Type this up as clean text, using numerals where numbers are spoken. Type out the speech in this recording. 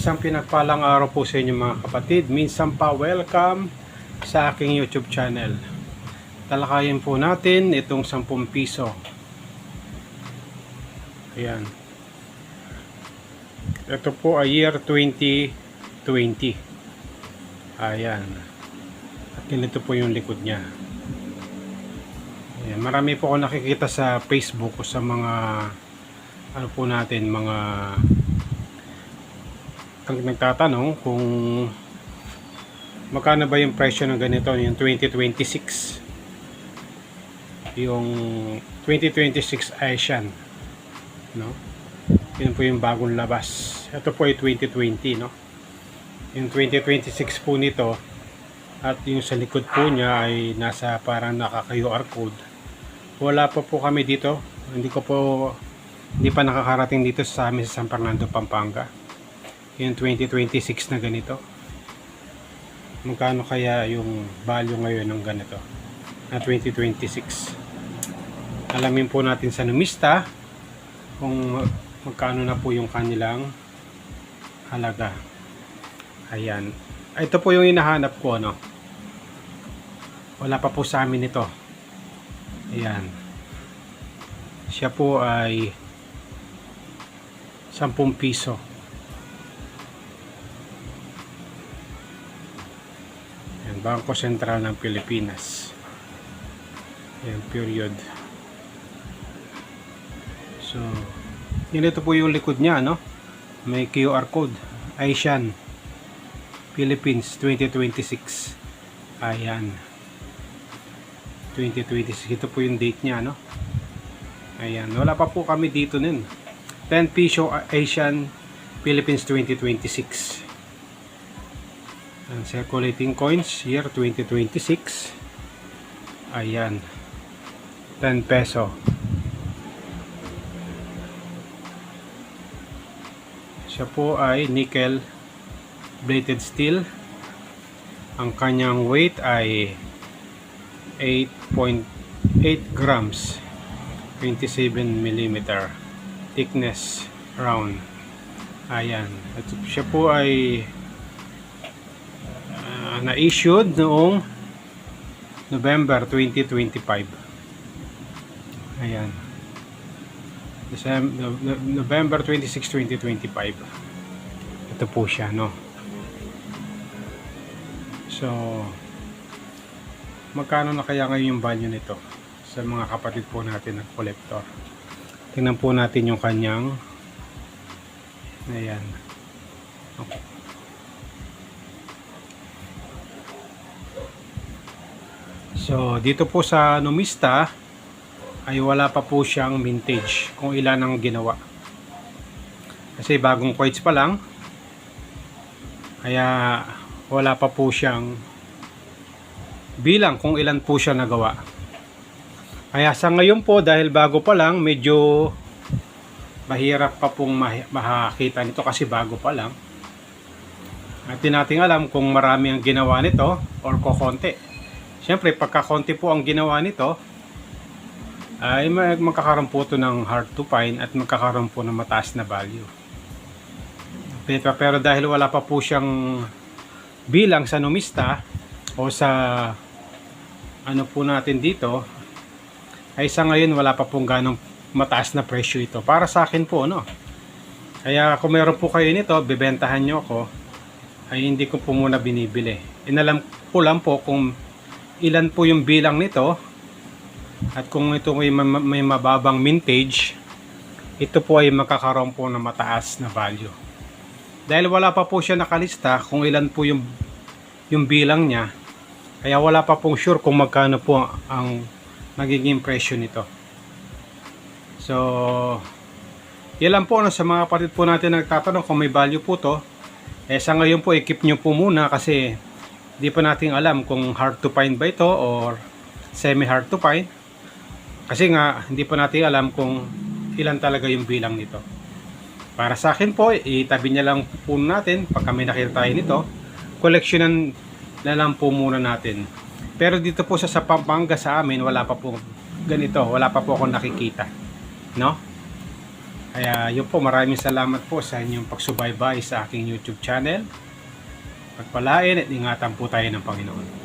Isang pinagpalang araw po sa inyo mga kapatid. Minsan pa welcome sa aking YouTube channel. Talakayin po natin itong 10 piso. Ayan. Ito po ay year 2020. Ayan. At ganito po yung likod niya. Ayan. Marami po ako nakikita sa Facebook o sa mga ano po natin, mga ang nagtatanong kung magkano ba yung presyo ng ganito, yung 2026, yung 2026 Asian, no? Yun po yung bagong labas. Ito po ay 2020, no? Yung 2026 po nito at yung sa likod po niya ay nasa parang naka-QR code. Wala pa po kami dito, hindi pa nakakarating dito sa amin sa San Fernando, Pampanga yung 2026 na ganito. Magkano kaya yung value ngayon ng ganito na 2026? Alamin po natin sa numista kung magkano na po yung kanilang halaga. Ayan, ito po yung hinahanap ko, no? Wala pa po sa amin ito. Ayan, siya po ay 10 piso. Bangko Sentral ng Pilipinas. Ayan, period. So, ito po yung likod niya, no? May QR code. Asian Philippines 2026. Ayan. 2026. Ito po yung date niya, no? Ayan. Wala pa po kami dito nun. 10 piso Asian Philippines 2026. Ang circulating coins year 2026. Ayan, 10 peso. Siya po ay nickel plated steel. Ang kanyang weight ay 8.8 grams, 27 mm thickness, round. Ayan, at siya po ay na-issued noong November 2025. Ayan. November 26, 2025. Ito po siya, no? So, magkano na kaya ngayon yung value nito sa mga kapatid po natin na collector? Tingnan po natin yung kanyang. Ayan. Okay. So, dito po sa numista ay wala pa po siyang mintage kung ilan ang ginawa. Kasi bagong coins pa lang. Kaya wala pa po siyang bilang kung ilan po siya nagawa. Kaya sa ngayon po, dahil bago pa lang, medyo mahirap pa pong makakita nito kasi bago pa lang. At di natin alam kung marami ang ginawa nito or kokonti. Siyempre, pagka konti po ang ginawa nito, ay magkakaroon po ito ng hard to find at magkakaroon po ng mataas na value. Pero dahil wala pa po siyang bilang sa numista o sa ano po natin dito, ay sa ngayon wala pa pong ganong mataas na presyo ito. Para sa akin po, no? Kaya kung meron po kayo nito, bibentahan nyo ako, ay hindi ko po muna binibili. Inalam ko lang po kung ilan po yung bilang nito at kung ito may mababang mintage, ito po ay makakaroon po ng mataas na value. Dahil wala pa po siya nakalista kung ilan po yung bilang niya, kaya wala pa pong sure kung magkano po ang magiging presyo nito. So, yan lang po, no, sa mga kapatid po natin nagtatanong kung may value po to. Sa ngayon po, i-keep nyo po muna kasi di pa natin alam kung hard to find ba ito or semi hard to find. Kasi nga, hindi pa natin alam kung ilan talaga yung bilang nito. Para sa akin po, itabi niya lang po natin pagka may nakita tayo nito. Collectionan na lang po muna natin. Pero dito po sa Pampanga sa amin, wala pa po ganito. Wala pa po akong nakikita. No? Kaya yun po, maraming salamat po sa inyong pagsubaybay sa aking YouTube channel. Pagpalain at ingatan po tayo ng Panginoon.